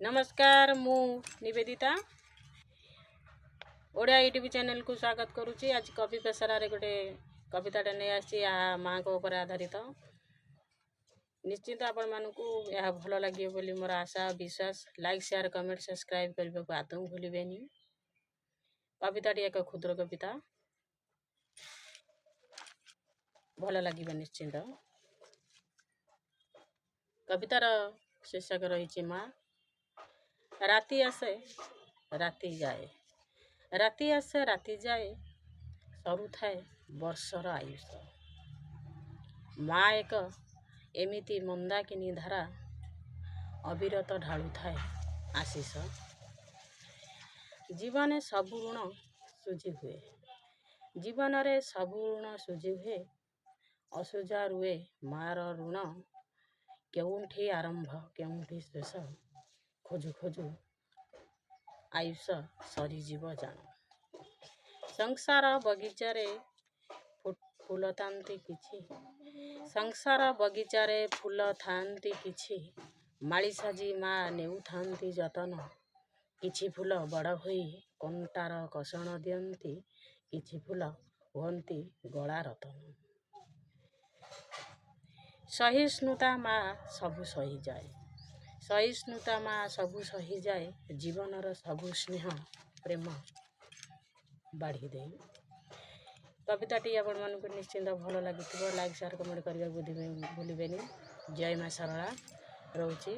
नमस्कार मु Nivedita Odia YouTube channel को स्वागत करुच्ची। आज कवि पेशरा रे गोटे कविताटा नहीं आसी माँ को ऊपर आधारित। निश्चित आपण मानकू यह भल लगे बोली मोर आशा विश्वास। लाइक शेयर कमेंट सब्सक्राइब करने को आदौ भूलिबेनी। कविताटी एक क्षुद्र कविता भल लगे निश्चिंत। कवितार शीर्षक रही माँ। राति आसे राति जाए, राति आसे राति जाए, सरू थाए वर्षर आयुष। माँ एक एमिति मंदाकिनी धारा, अविरत ढालू थाए आशीष। जीवन सबु ऋण सुझी हुए, जीवन रे सबु ऋण सुझी हुए। असुजा रुए मार ऋण, केउंठी आरंभ केउंठी शेष। खोजु खोजु आयुष सरीजीव जान। संसार बगीचारे फूल थांती किछि, संसार बगीचारे फूल थांती किछि। माली साजी माँ नेउ थांती जतन। किछि फूल बड़ होई कंटार कषण दियंती, किछि फूल हुअंती गला रतन। सहिष्णुता माँ सबु सही जाए, सहिष्णुता माँ सबु सही जाए। जीवनर सबु स्नेह प्रेम बाढ़ी दे। कविताटी आपण मानक निश्चिंत भल लगी। लाइक शेयर कमेंट करने भूलिबेनी। जय माँ शारदा रोची।